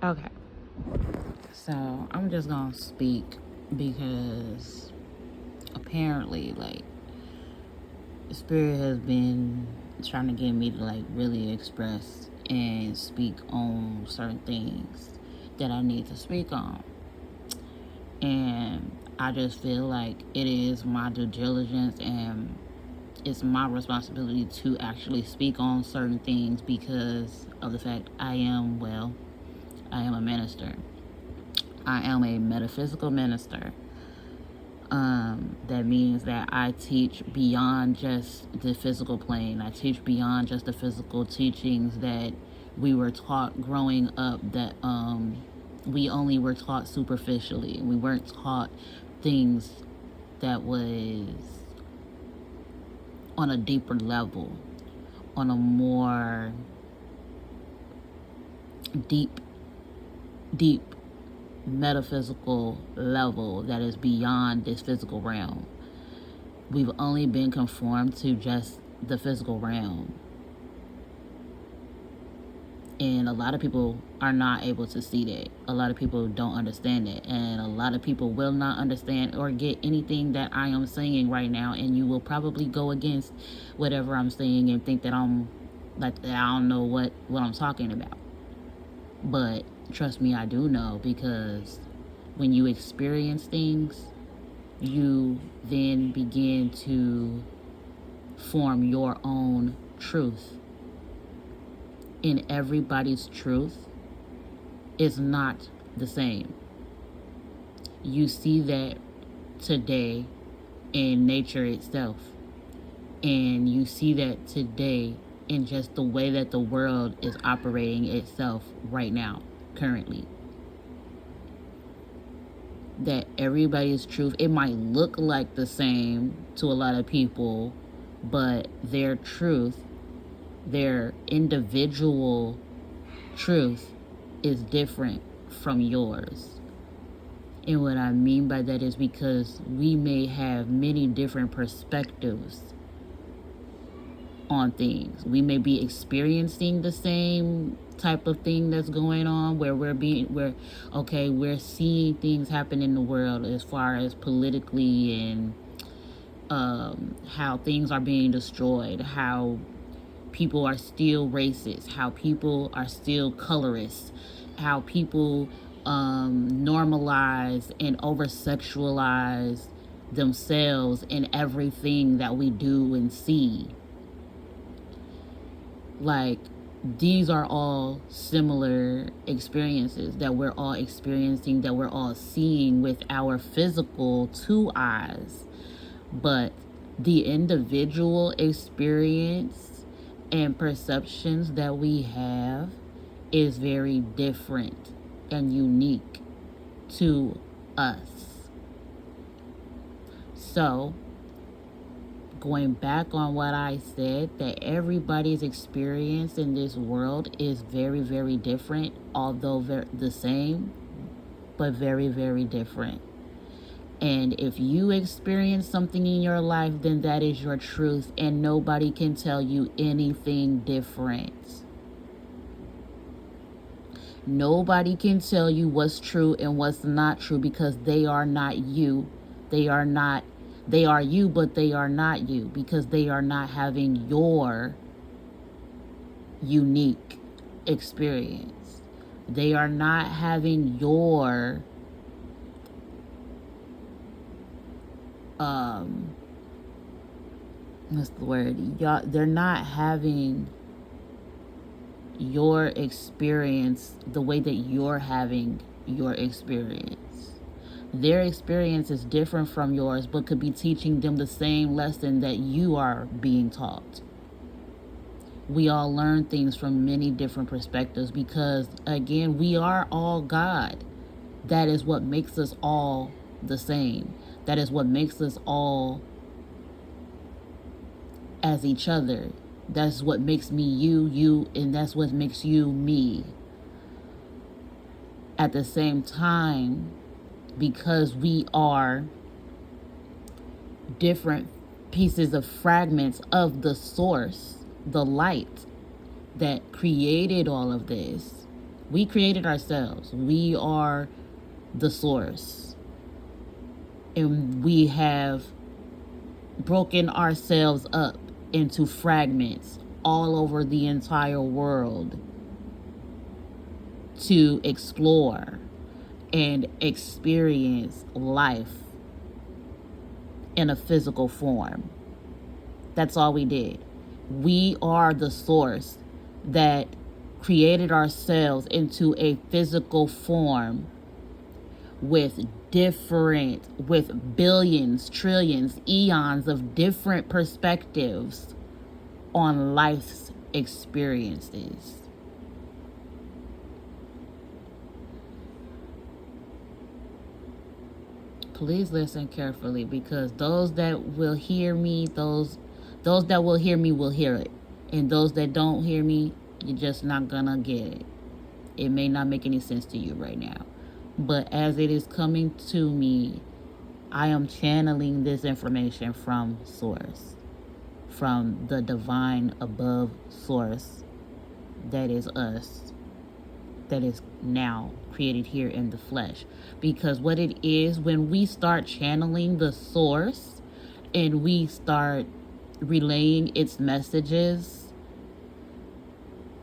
Okay, so I'm just gonna speak because apparently, like, the spirit has been trying to get me to, like, really express and speak on certain things that I need to speak on. And I just feel like it is my due diligence and it's my responsibility to actually speak on certain things because of the fact I am a minister. I am a metaphysical minister. That means that I teach beyond just the physical plane. I teach beyond just the physical teachings that we were taught growing up, that we only were taught superficially. We weren't taught things that was on a deeper level, on a more deep metaphysical level that is beyond this physical realm. We've only been conformed to just the physical realm. And a lot of people are not able to see that. A lot of people don't understand it. And a lot of people will not understand or get anything that I am saying right now. And you will probably go against whatever I'm saying and think that I don't know what I'm talking about. But trust me, I do know, because when you experience things, you then begin to form your own truth. And everybody's truth is not the same. You see that today in nature itself. And you see that today in just the way that the world is operating itself right now, currently. That everybody's truth, it might look like the same to a lot of people, but their truth, their individual truth, is different from yours. And what I mean by that is because we may have many different perspectives on things. We may be experiencing the same type of thing that's going on, where we're seeing things happen in the world as far as politically, and how things are being destroyed, how people are still racist, how people are still colorist, how people normalize and over sexualize themselves in everything that we do and see. Like, these are all similar experiences that we're all experiencing, that we're all seeing with our physical two eyes. But the individual experience and perceptions that we have is very different and unique to us. So, going back on what I said, that everybody's experience in this world is very, very different, although the same, but very, very different. And if you experience something in your life, then that is your truth, and nobody can tell you anything different. Nobody can tell you what's true and what's not true, because they are not you. They are you, but they are not you, because they are not having your unique experience. They are not having your what's the word? They're not having your experience the way that you're having your experience. Their experience is different from yours, but could be teaching them the same lesson that you are being taught. We all learn things from many different perspectives because, again, we are all God. That is what makes us all the same. That is what makes us all as each other. That's what makes me you, and that's what makes you me. At the same time, because we are different pieces of fragments of the source, the light that created all of this, We created ourselves. We are the source. And we have broken ourselves up into fragments all over the entire world to explore and experience life in a physical form. That's all we did. We are the source that created ourselves into a physical form with billions, trillions, eons of different perspectives on life's experiences. Please listen carefully, because those that will hear me, those that will hear me will hear it. And those that don't hear me, you're just not gonna get it. It may not make any sense to you right now. But as it is coming to me, I am channeling this information from source, from the divine above source that is us, that is now created here in the flesh. Because what it is, when we start channeling the source and we start relaying its messages,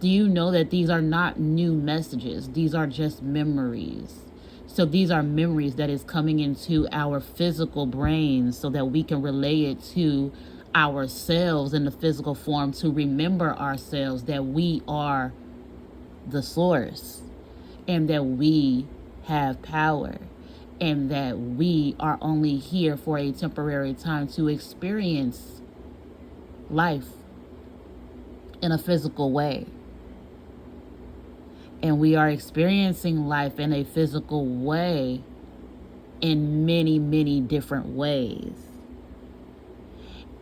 do you know that these are not new messages? These are just memories. So these are memories that is coming into our physical brains so that we can relay it to ourselves in the physical form, to remember ourselves that we are the source and that we have power and that we are only here for a temporary time to experience life in a physical way. And we are experiencing life in a physical way in many, many different ways.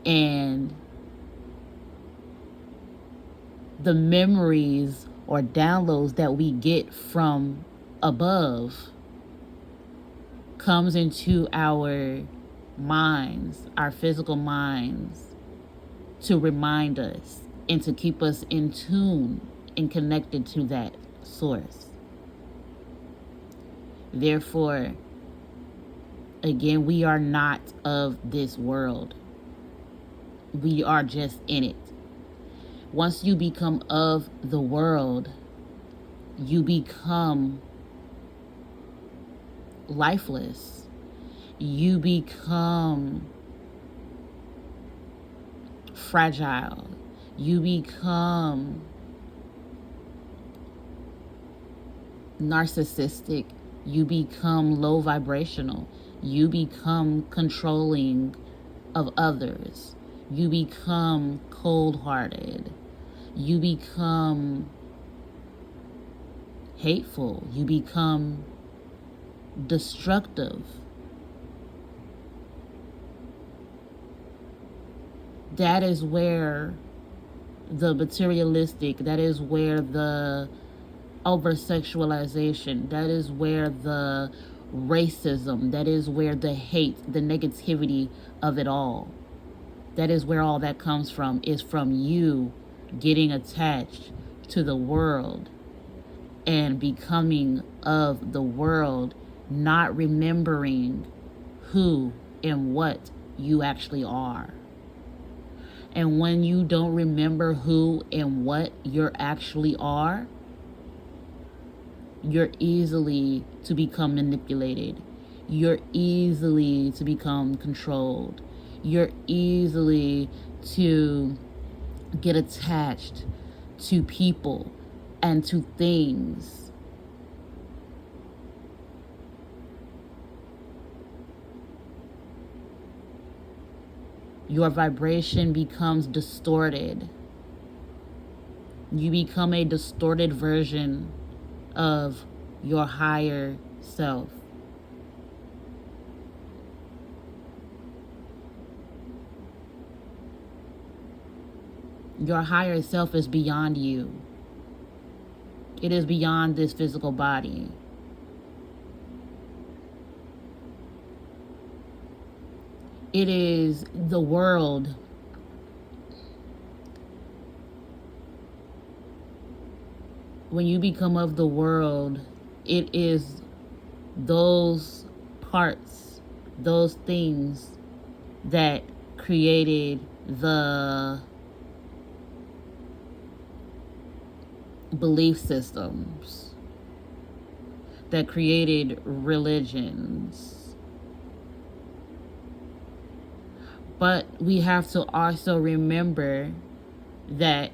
And the memories or downloads that we get from above comes into our minds, our physical minds, to remind us and to keep us in tune and connected to that source. Therefore, again, we are not of this world. We are just in it. Once you become of the world, you become lifeless. You become fragile. You become narcissistic. You become low vibrational. You become controlling of others. You become cold-hearted. You become hateful. You become destructive. That is where the materialistic, that is where the over-sexualization, that is where the racism, that is where the hate, the negativity of it all, that is where all that comes from, is from you getting attached to the world and becoming of the world, not remembering who and what you actually are. And when you don't remember who and what you actually are, you're easily to become manipulated. You're easily to become controlled. You're easily to get attached to people and to things. Your vibration becomes distorted. You become a distorted version of your higher self. Your higher self is beyond you. It is beyond this physical body. It is the world. when you become of the world, it is those parts, those things that created the belief systems, that created religions. But we have to also remember that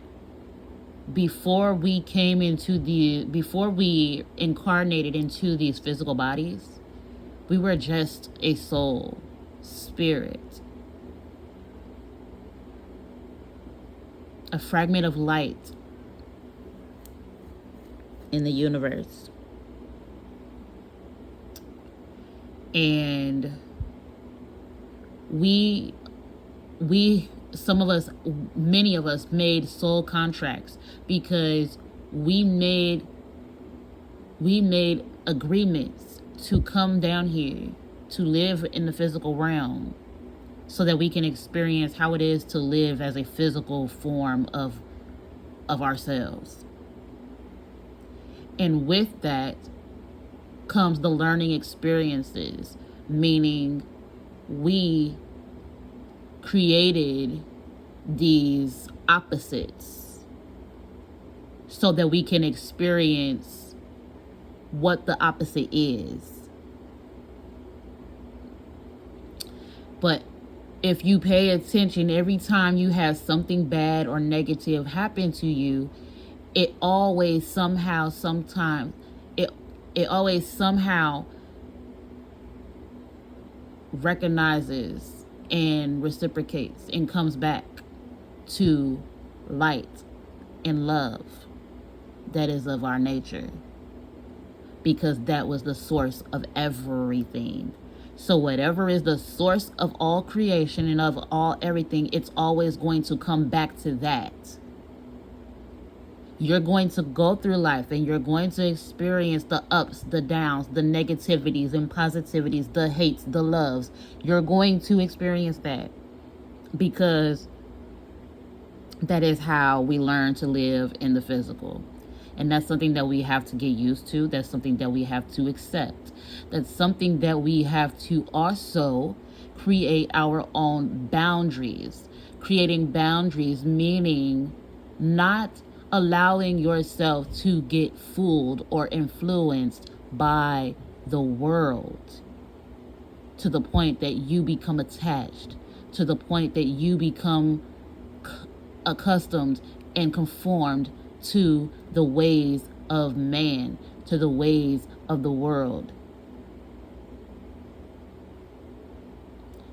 before we incarnated into these physical bodies, we were just a soul, spirit, a fragment of light in the universe. And some of us, many of us, made soul contracts because we made agreements to come down here to live in the physical realm so that we can experience how it is to live as a physical form of ourselves. And with that comes the learning experiences, meaning we created these opposites so that we can experience what the opposite is. But if you pay attention, every time you have something bad or negative happen to you, it always somehow recognizes and reciprocates and comes back to light and love that is of our nature, because that was the source of everything. So whatever is the source of all creation and of all everything, it's always going to come back to that. You're going to go through life and you're going to experience the ups, the downs, the negativities and positivities, the hates, the loves. You're going to experience that because that is how we learn to live in the physical. And that's something that we have to get used to. That's something that we have to accept. That's something that we have to also create our own boundaries. Creating boundaries meaning not allowing yourself to get fooled or influenced by the world to the point that you become attached, to the point that you become accustomed and conformed to the ways of man, to the ways of the world.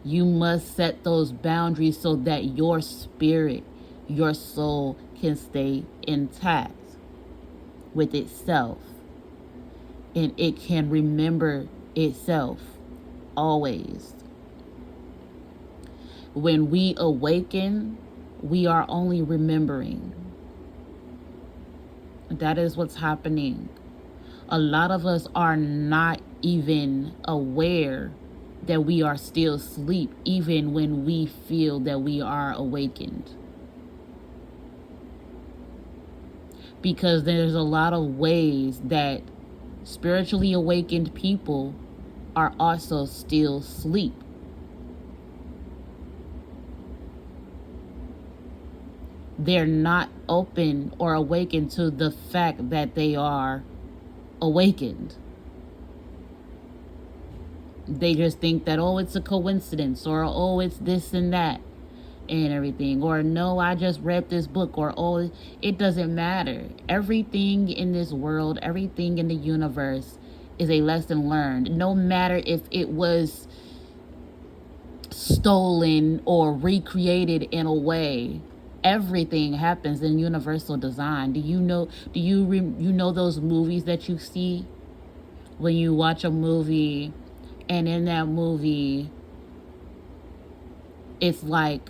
You must set those boundaries so that your spirit, your soul can stay intact with itself, and it can remember itself always. When we awaken, we are only remembering. That is what's happening. A lot of us are not even aware that we are still asleep, even when we feel that we are awakened. Because there's a lot of ways that spiritually awakened people are also still asleep. They're not open or awakened to the fact that they are awakened. They just think that, oh, it's a coincidence, or oh, it's this and that and everything, or no, I just read this book, or oh, it doesn't matter. Everything in this world, everything in the universe is a lesson learned, no matter if it was stolen or recreated in a way. Everything happens in universal design. Do you know those movies that you see when you watch a movie, and in that movie it's like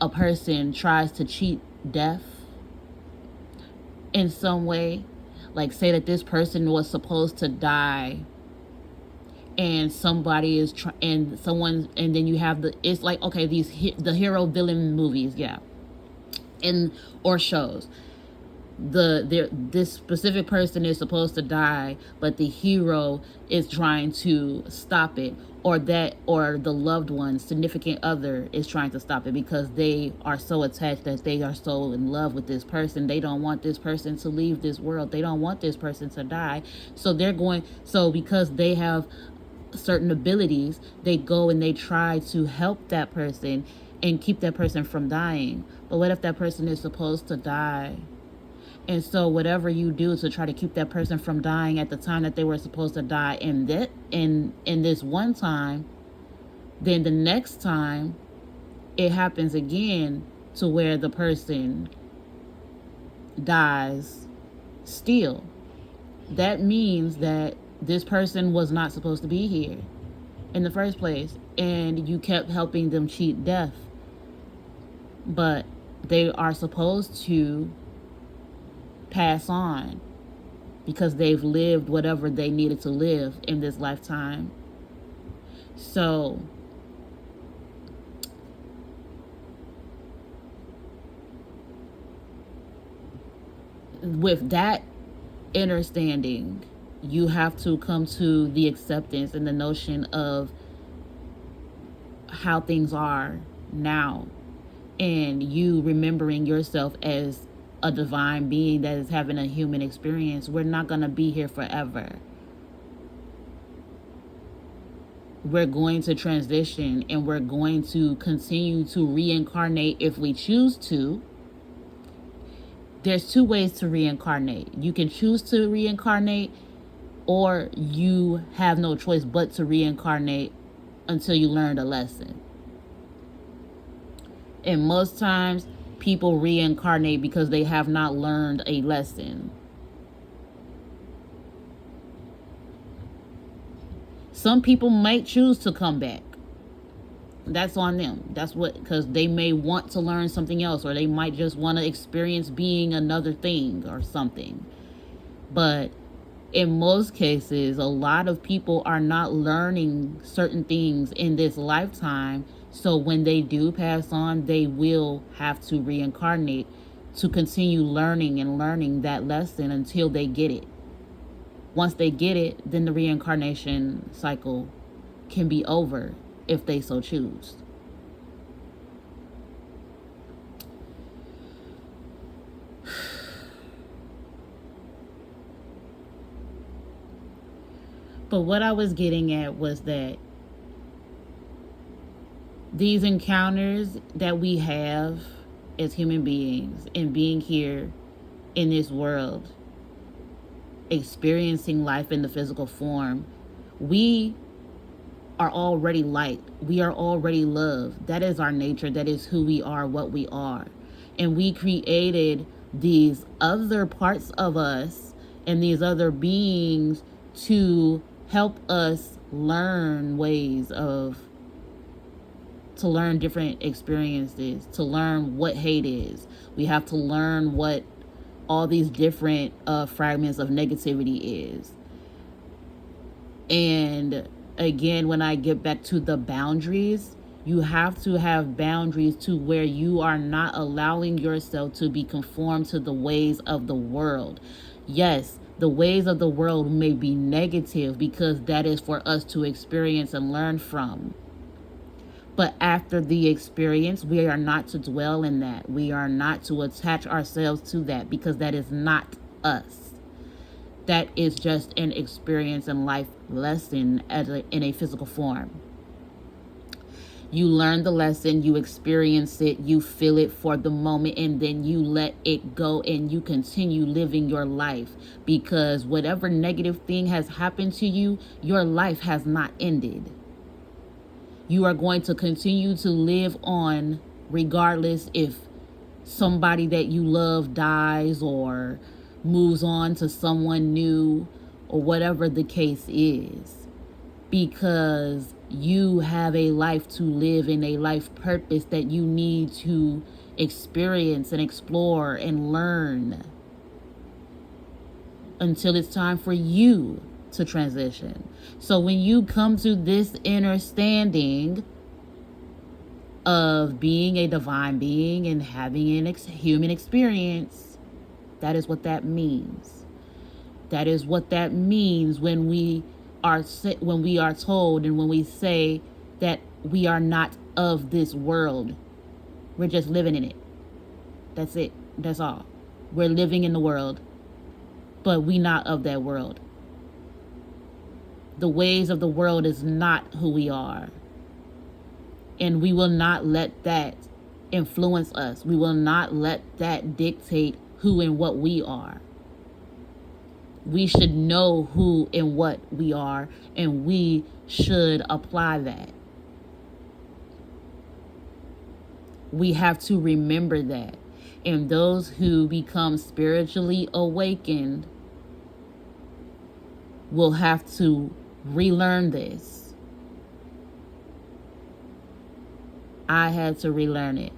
a person tries to cheat death in some way? Like, say that this person was supposed to die, and somebody is and then you have it's like, okay, the hero villain movies, yeah, and or shows. this specific person is supposed to die, but the hero is trying to stop it, or the loved one, significant other, is trying to stop it because they are so attached, that they are so in love with this person. They don't want this person to leave this world. They don't want this person to die. So because they have certain abilities, they go and they try to help that person and keep that person from dying. But what if that person is supposed to die? And so whatever you do to try to keep that person from dying at the time that they were supposed to die in this one time, then the next time it happens again to where the person dies still. That means that this person was not supposed to be here in the first place, and you kept helping them cheat death. But they are supposed to pass on because they've lived whatever they needed to live in this lifetime. So with that understanding, you have to come to the acceptance and the notion of how things are now, and you remembering yourself as a divine being that is having a human experience. We're not going to be here forever. We're going to transition, and we're going to continue to reincarnate if we choose to. There's two ways to reincarnate. You can choose to reincarnate, or you have no choice but to reincarnate until you learn a lesson. And most times, people reincarnate because they have not learned a lesson. Some people might choose to come back. That's on them. Because they may want to learn something else, or they might just want to experience being another thing or something. But in most cases, a lot of people are not learning certain things in this lifetime. So when they do pass on, they will have to reincarnate to continue learning that lesson until they get it. Once they get it, then the reincarnation cycle can be over if they so choose. But what I was getting at was that these encounters that we have as human beings, and being here in this world, experiencing life in the physical form, we are already light. We are already love. That is our nature. That is who we are, what we are. And we created these other parts of us and these other beings to help us learn to learn different experiences, to learn what hate is. We have to learn what all these different fragments of negativity is. And again, when I get back to the boundaries, you have to have boundaries to where you are not allowing yourself to be conformed to the ways of the world. Yes, the ways of the world may be negative because that is for us to experience and learn from. But after the experience, we are not to dwell in that. We are not to attach ourselves to that, because that is not us. That is just an experience and life lesson in a physical form. You learn the lesson, you experience it, you feel it for the moment, and then you let it go and you continue living your life. Because whatever negative thing has happened to you, your life has not ended. You are going to continue to live on regardless if somebody that you love dies or moves on to someone new or whatever the case is. Because you have a life to live and a life purpose that you need to experience and explore and learn until it's time for you to transition. So when you come to this understanding of being a divine being and having a human experience, That is what that means. That is what that means when we are told and when we say that we are not of this world. We're just living in it. That's it. That's all. We're living in the world, but we not of that world. The ways of the world is not who we are. And we will not let that influence us. We will not let that dictate who and what we are. We should know who and what we are, and we should apply that. We have to remember that. And those who become spiritually awakened will have to relearn this. I had to relearn it.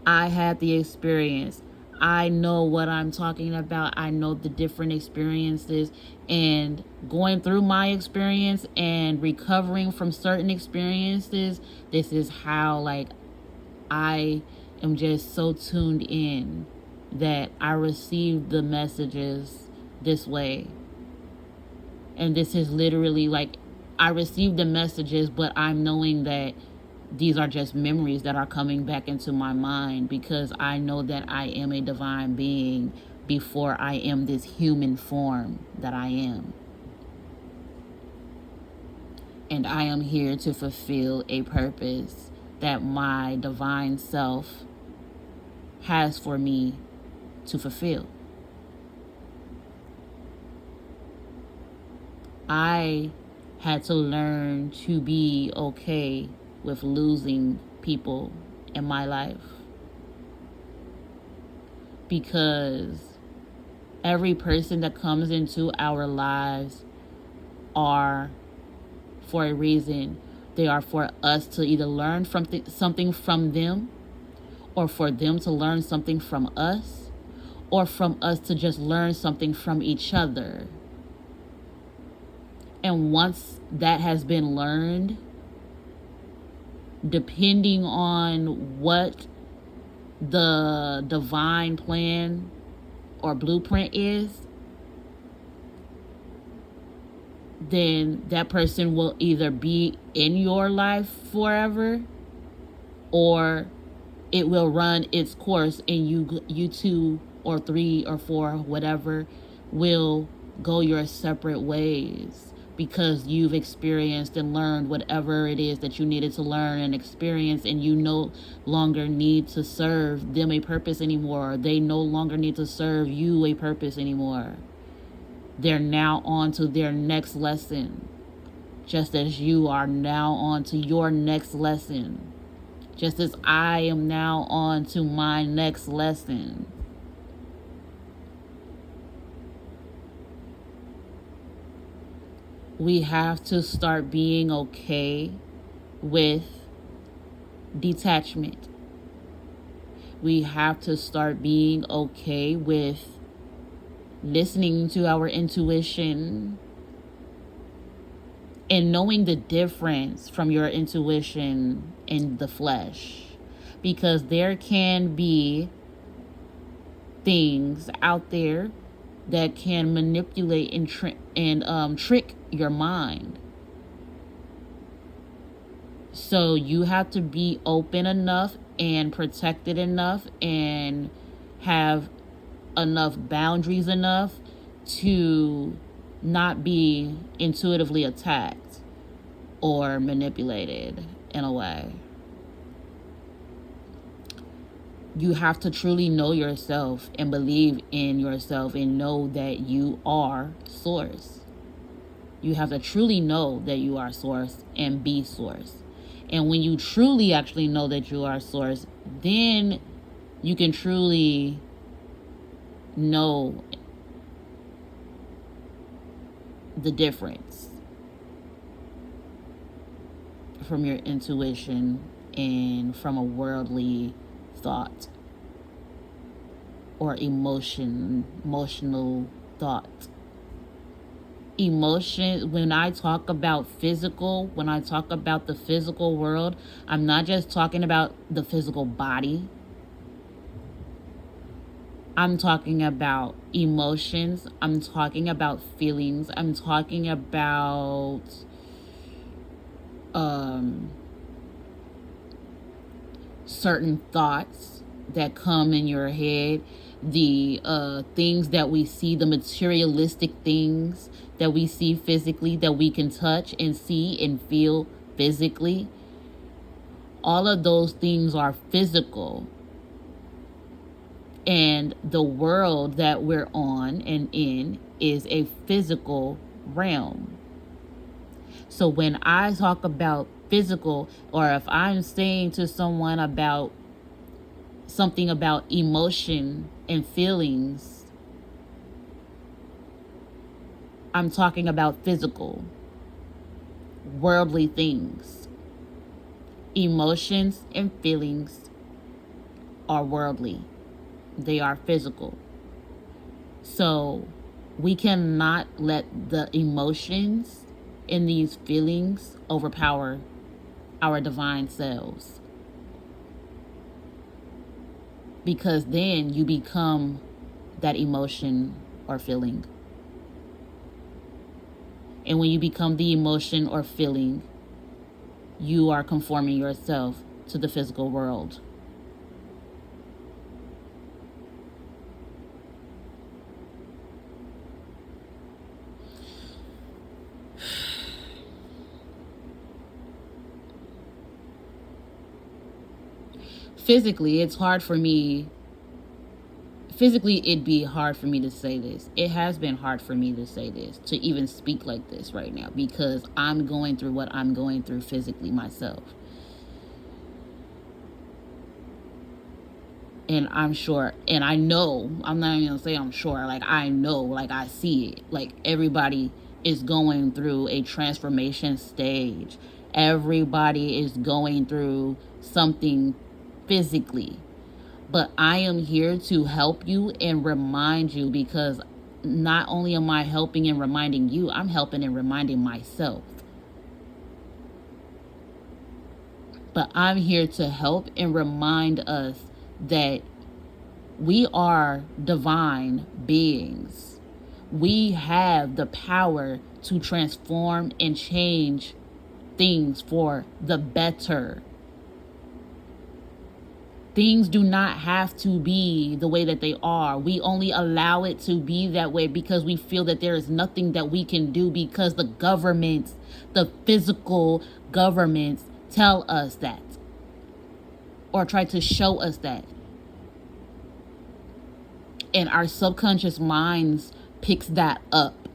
I had the experience. I know what I'm talking about. I know the different experiences, and going through my experience and recovering from certain experiences, this is how I am just so tuned in that I receive the messages this way. And this is literally I receive the messages, but I'm knowing that these are just memories that are coming back into my mind, because I know that I am a divine being before I am this human form that I am. And I am here to fulfill a purpose that my divine self has for me to fulfill. I had to learn to be okay with losing people in my life, because every person that comes into our lives are for a reason. They are for us to either learn something from them, or for them to learn something from us, or from us to just learn something from each other. And once that has been learned, depending on what the divine plan or blueprint is, then that person will either be in your life forever, or it will run its course, and you two or three or four, whatever, will go your separate ways, because you've experienced and learned whatever it is that you needed to learn and experience, and you no longer need to serve them a purpose anymore. They no longer need to serve you a purpose anymore. They're now on to their next lesson, just as you are now on to your next lesson, just as I am now on to my next lesson. We have to start being okay with detachment. We have to start being okay with listening to our intuition and knowing the difference from your intuition and the flesh, because there can be things out there that can manipulate and trick your mind. So you have to be open enough and protected enough and have enough boundaries enough to not be intuitively attacked or manipulated in a way. You have to truly know yourself and believe in yourself and know that you are source. You have to truly know that you are source and be source. And when you truly actually know that you are source, then you can truly know the difference from your intuition and from a worldly thought or emotional thought. Emotion, when I talk about physical, when I talk about the physical world, I'm not just talking about the physical body. I'm talking about emotions. I'm talking about feelings. I'm talking about certain thoughts that come in your head, the things that we see, the materialistic things that we see physically, that we can touch and see and feel physically. All of those things are physical. And the world that we're on and in is a physical realm. So when I talk about physical, or if I'm saying to someone about something about emotion and feelings, I'm talking about physical, worldly things. Emotions and feelings are worldly, they are physical. So we cannot let the emotions and these feelings overpower our divine selves, because then you become that emotion or feeling. And when you become the emotion or feeling, you are conforming yourself to the physical world. Physically, it's hard for me. Physically, it'd be hard for me to say this. It has been hard for me to say this, to even speak like this right now, because I'm going through what I'm going through physically myself. And I'm sure, and I know, I'm not even gonna say I'm sure, like I know, like I see it. Like everybody is going through a transformation stage. Everybody is going through something physically. But I am here to help you and remind you, because not only am I helping and reminding you, I'm helping and reminding myself. But I'm here to help and remind us that we are divine beings. We have the power to transform and change things for the better. Things do not have to be the way that they are. We only allow it to be that way because we feel that there is nothing that we can do, because the governments, the physical governments, tell us that, or try to show us that. And our subconscious minds picks that up.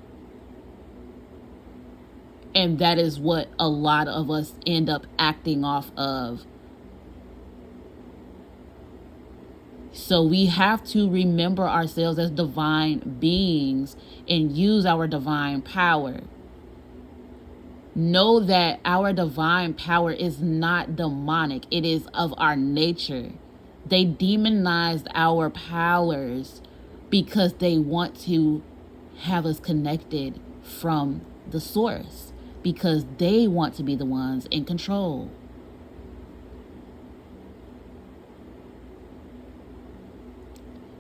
And that is what a lot of us end up acting off of. So we have to remember ourselves as divine beings and use our divine power. Know that our divine power is not demonic. It is of our nature. They demonized our powers because they want to have us connected from the source, because they want to be the ones in control.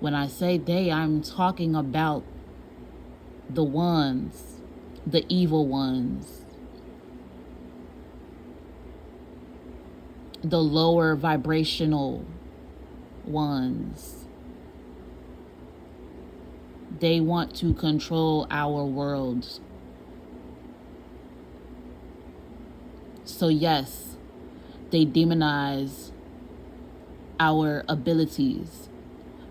When I say they, I'm talking about the ones, the evil ones, the lower vibrational ones. They want to control our worlds. So yes, they demonize our abilities,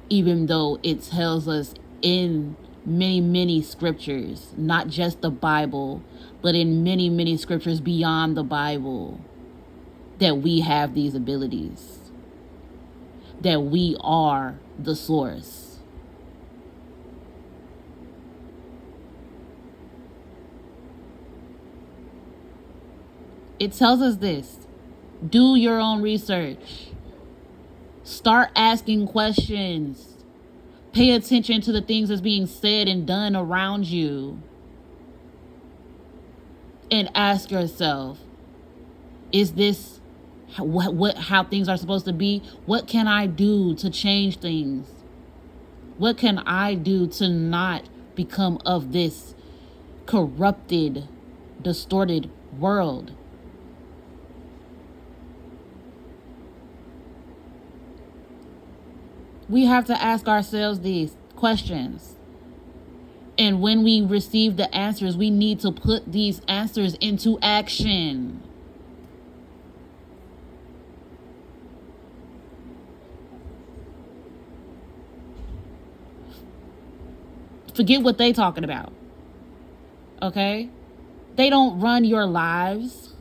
even though it tells us in many, many scriptures, not just the Bible, but in many, many scriptures beyond the Bible, that we have these abilities, that we are the source. It tells us this. Do your own research. Start asking questions. Pay attention to the things that's being said and done around you. And ask yourself, is this how things are supposed to be? What can I do to change things? What can I do to not become of this corrupted, distorted world? We have to ask ourselves these questions. And when we receive the answers, we need to put these answers into action. Forget what they talking about. Okay? They don't run your lives.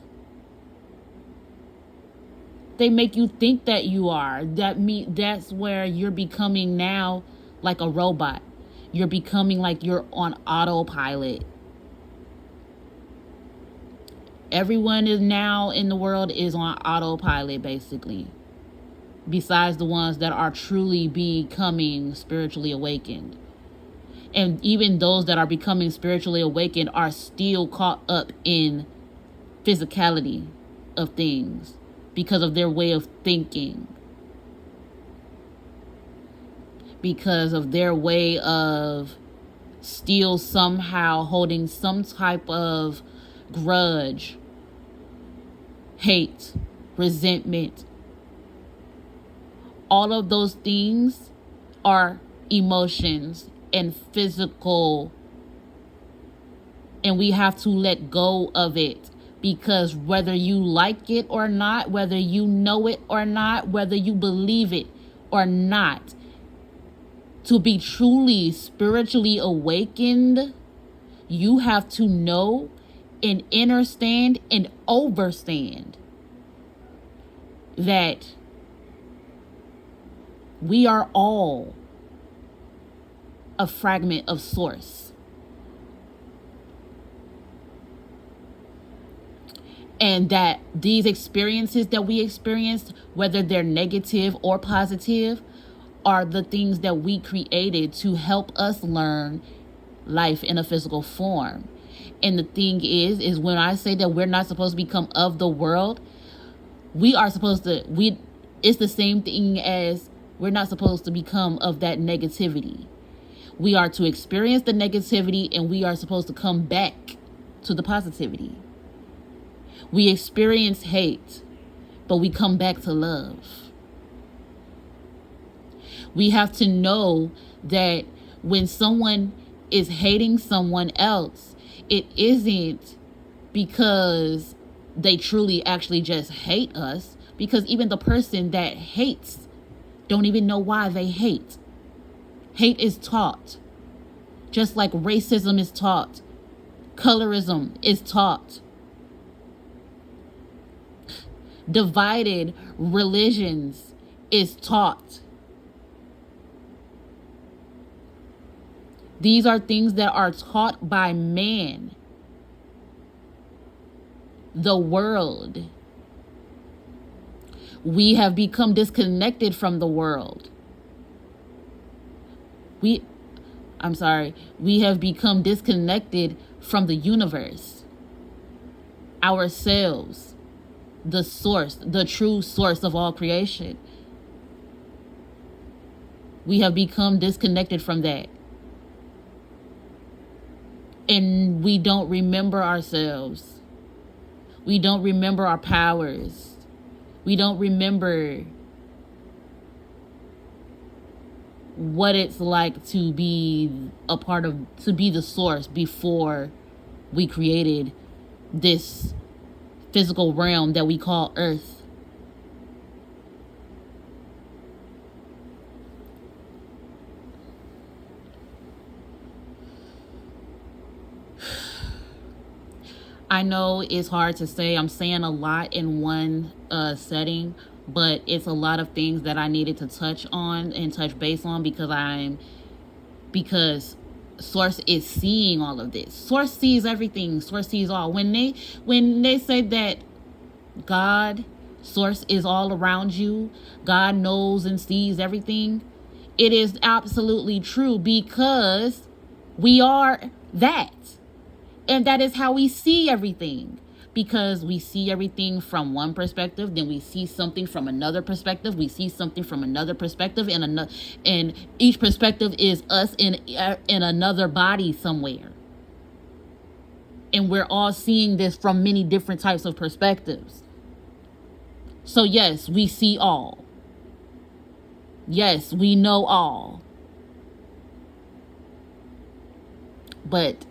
They make you think that you are. That's where you're becoming now like a robot. You're becoming like you're on autopilot. Everyone is now in the world is on autopilot, basically. Besides the ones that are truly becoming spiritually awakened. And even those that are becoming spiritually awakened are still caught up in physicality of things because of their way of thinking. Because of their way of still somehow holding some type of grudge, hate, resentment. All of those things are emotions and physical, and we have to let go of it, because whether you like it or not, whether you know it or not, whether you believe it or not, to be truly spiritually awakened, you have to know and understand and overstand that we are all a fragment of source. And that these experiences that we experienced, whether they're negative or positive, are the things that we created to help us learn life in a physical form. And the thing is when I say that we're not supposed to become of the world, we are supposed to, it's the same thing as we're not supposed to become of that negativity. We are to experience the negativity and we are supposed to come back to the positivity. We experience hate, but we come back to love. We have to know that when someone is hating someone else, it isn't because they truly actually just hate us, because even the person that hates don't even know why they hate. Hate is taught, just like racism is taught. Colorism is taught. Divided religions is taught. These are things that are taught by man, the world. We have become disconnected from the world. We have become disconnected from the universe, ourselves, the source, the true source of all creation. We have become disconnected from that. And we don't remember ourselves. We don't remember our powers. We don't remember what it's like to be a part of, to be the source before we created this physical realm that we call Earth. I know it's hard to say. I'm saying a lot in one setting, but it's a lot of things that I needed to touch on and touch base on because Source is seeing all of this. Source sees everything. Source sees all. When they say that God, Source is all around you, God knows and sees everything, it is absolutely true, because we are that. And that is how we see everything. because we see everything from one perspective, then we see something from another perspective, we see something from another perspective, and each perspective is us in another body somewhere. And we're all seeing this from many different types of perspectives. So yes, we see all. Yes, we know all. But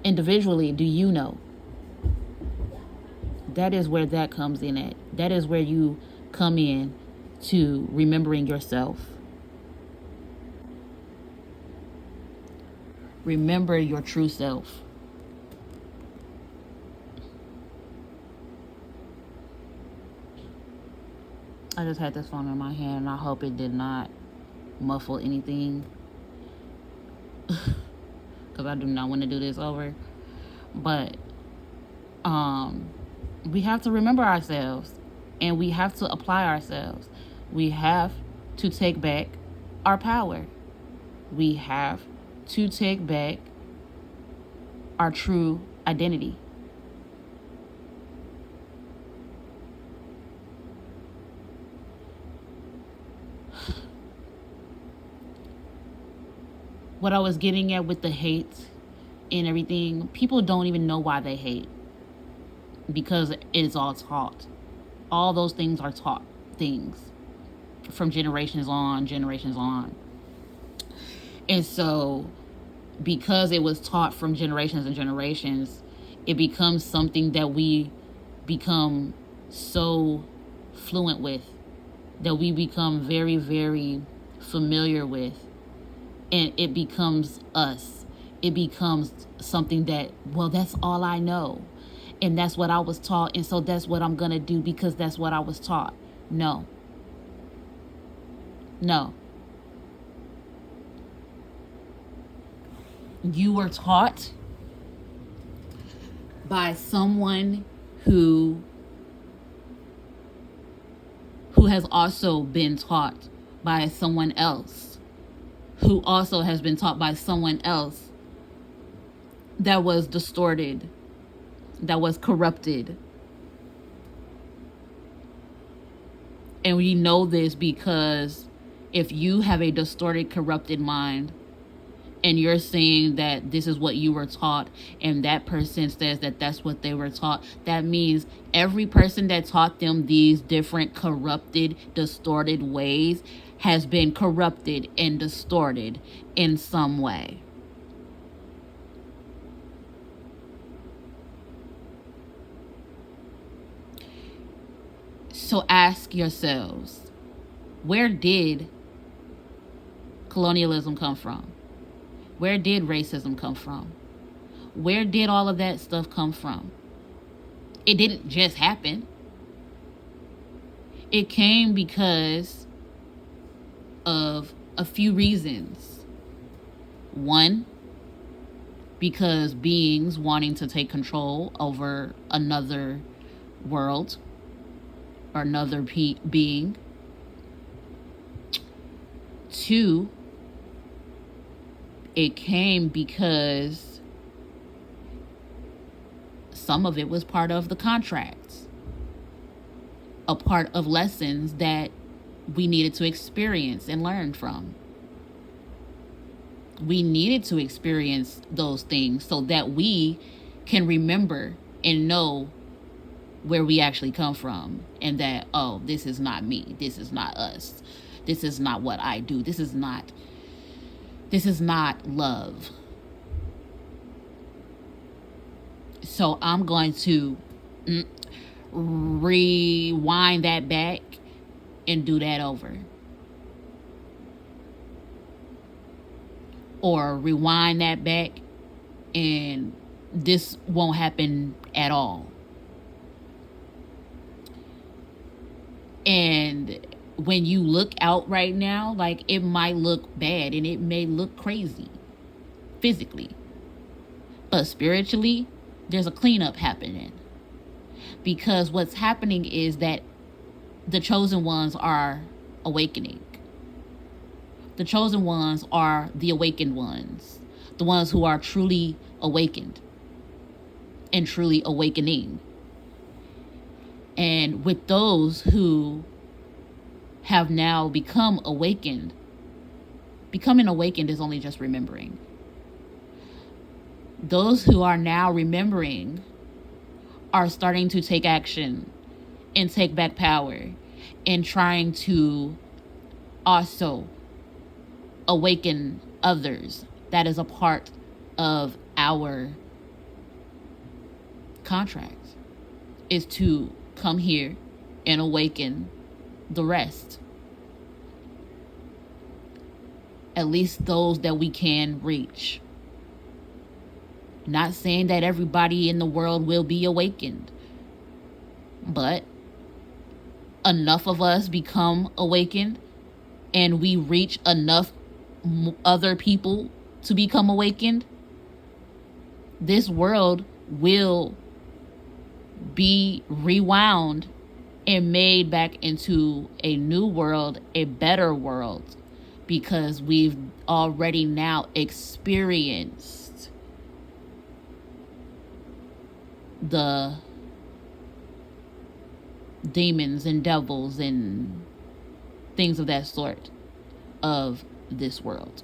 individually, do you know? That is where that comes in at. That is where you come in to remembering yourself. Remember your true self. I just had this phone in my hand and I hope it did not muffle anything. Because I do not want to do this over. But we have to remember ourselves, and we have to apply ourselves. We have to take back our power. We have to take back our true identity. What I was getting at with the hate and everything, people don't even know why they hate, because it is all taught. All those things are taught things from generations on. And so because it was taught from generations and generations, it becomes something that we become so fluent with, that we become very, very familiar with. And it becomes us. It becomes something that, well, that's all I know. And that's what I was taught. And so that's what I'm going to do because that's what I was taught. No. You were taught by someone who has also been taught by someone else, who also has been taught by someone else, that was distorted, that was corrupted. And we know this because if you have a distorted, corrupted mind, and you're saying that this is what you were taught, and that person says that that's what they were taught, that means every person that taught them these different corrupted, distorted ways has been corrupted and distorted in some way. So ask yourselves, where did colonialism come from? Where did racism come from? Where did all of that stuff come from? It didn't just happen. It came because of a few reasons. One, because beings wanting to take control over another world or another being. Two, it came because some of it was part of the contracts, a part of lessons that we needed to experience and learn from. We needed to experience those things so that we can remember and know where we actually come from, and that, oh, this is not me, this is not us, this is not what I do, this is not love. So I'm going to rewind that back and do that over. Or rewind that back and this won't happen at all. And when you look out right now, like, it might look bad and it may look crazy physically, but spiritually, there's a cleanup happening. Because what's happening is that the chosen ones are awakening. The chosen ones are the awakened ones, the ones who are truly awakened and truly awakening. And with those who have now become awakened, becoming awakened is only just remembering. Those who are now remembering are starting to take action and take back power and trying to also awaken others. That is a part of our contract, is to come here and awaken the rest. At least those that we can reach. Not saying that everybody in the world will be awakened, but enough of us become awakened and we reach enough other people to become awakened, this world will be rewound and made back into a new world, a better world, because we've already now experienced the demons and devils and things of that sort of this world.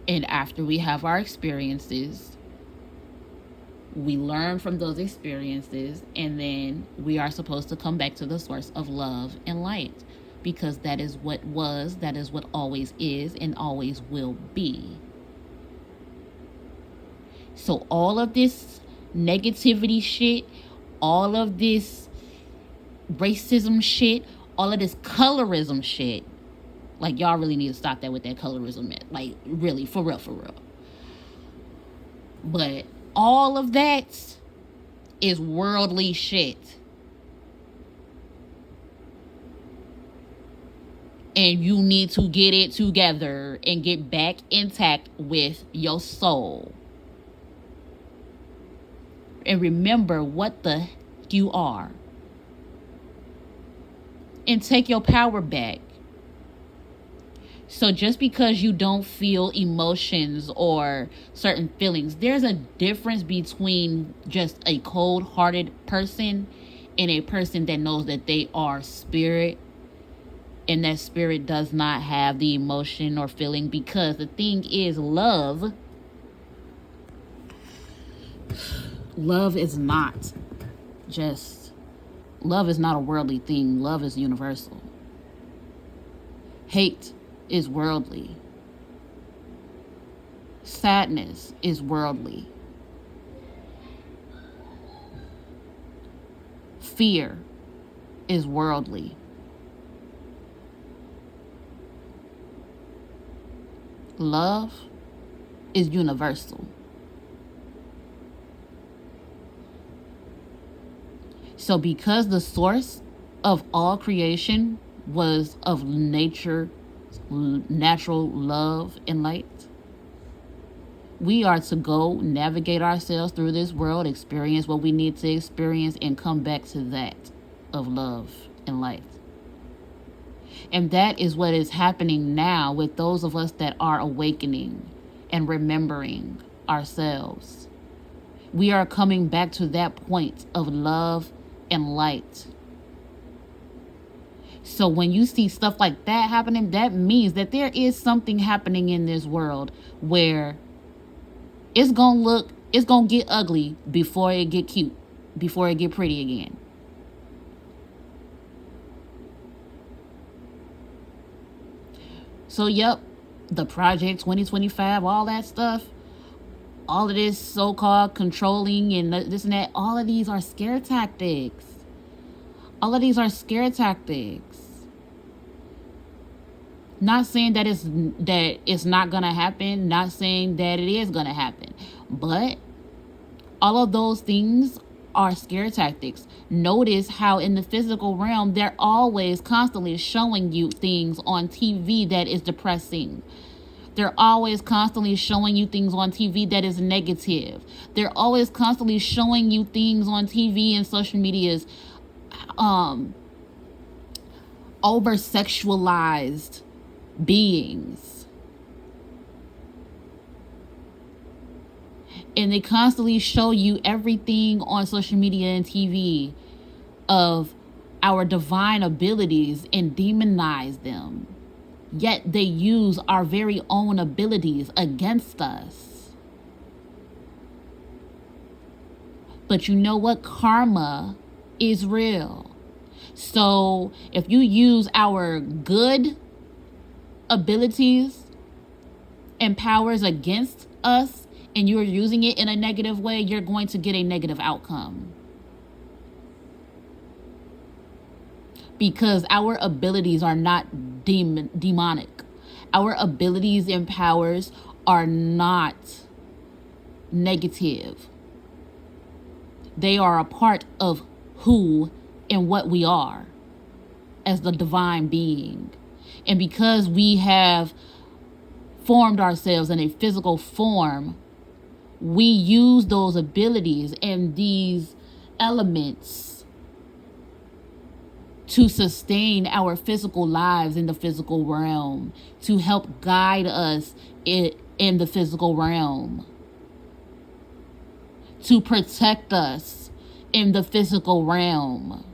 And after we have our experiences, we learn from those experiences, and then we are supposed to come back to the source of love and light, because that is what was, that is what always is, and always will be. So all of this negativity shit, all of this racism shit, all of this colorism shit, like, y'all really need to stop that with that colorism. Like, really, for real, for real. But all of that is worldly shit. And you need to get it together and get back intact with your soul. And remember what the heck you are. And take your power back. So just because you don't feel emotions or certain feelings, there's a difference between just a cold-hearted person and a person that knows that they are spirit, and that spirit does not have the emotion or feeling. Because the thing is, love is not a worldly thing. Love is universal. Hate is worldly. Sadness is worldly. Fear is worldly. Love is universal. So because the source of all creation was of nature, natural love and light, we are to go navigate ourselves through this world, experience what we need to experience, and come back to that of love and light. And that is what is happening now with those of us that are awakening and remembering ourselves. We are coming back to that point of love and light. So when you see stuff like that happening, that means that there is something happening in this world where it's gonna get ugly before it get cute, before it get pretty again. So yep, the Project 2025, all that stuff, all of this so-called controlling and this and that, all of these are scare tactics. All of these are scare tactics. Not saying that it's not gonna happen, not saying that it is gonna happen, but all of those things are scare tactics. Notice how in the physical realm, they're always constantly showing you things on TV that is depressing. They're always constantly showing you things on TV that is negative. They're always constantly showing you things on TV and social medias over sexualized beings. And they constantly show you everything on social media and TV of our divine abilities and demonize them. Yet they use our very own abilities against us. But you know what? Karma is real. So if you use our good abilities and powers against us and you're using it in a negative way, you're going to get a negative outcome. Because our abilities are not demonic. Our abilities and powers are not negative. They are a part of who and what we are as the divine being. And because we have formed ourselves in a physical form, we use those abilities and these elements to sustain our physical lives in the physical realm, to help guide us in the physical realm, to protect us in the physical realm.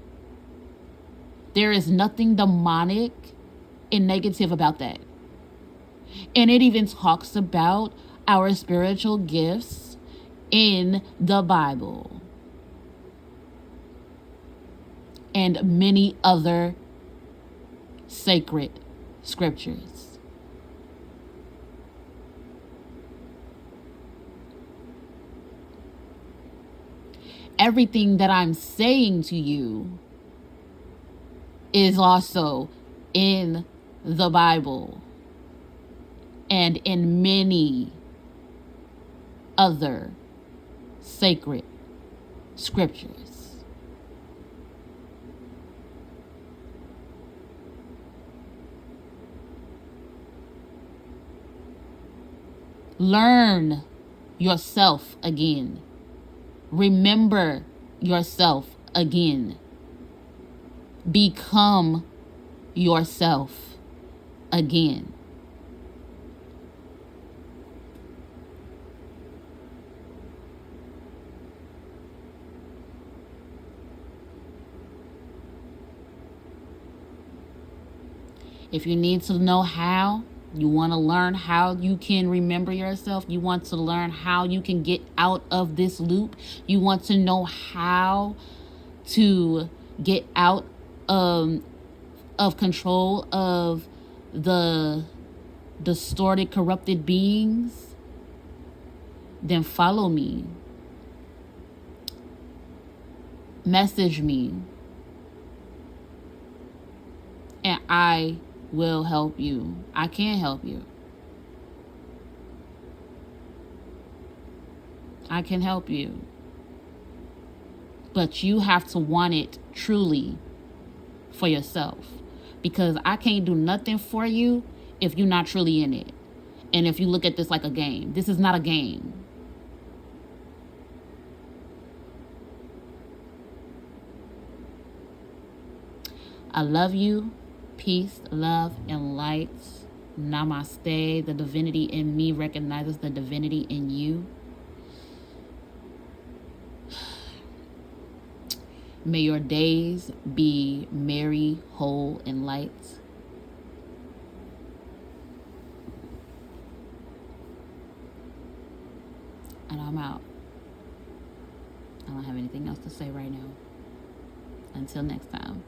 There is nothing demonic and negative about that. And it even talks about our spiritual gifts in the Bible and many other sacred scriptures. Everything that I'm saying to you is also in the Bible and in many other sacred scriptures. Learn yourself again. Remember yourself again. Become yourself again. If you need to know how, you want to learn how you can remember yourself, you want to learn how you can get out of this loop, you want to know how to get out of control of the distorted, corrupted beings, then follow me. Message me. And I will help you. I can help you. I can help you. But you have to want it truly for yourself. Because I can't do nothing for you if you're not truly in it. And if you look at this like a game. This is not a game. I love you. Peace, love, and light. Namaste. The divinity in me recognizes the divinity in you. May your days be merry, whole, and light. And I'm out. I don't have anything else to say right now. Until next time.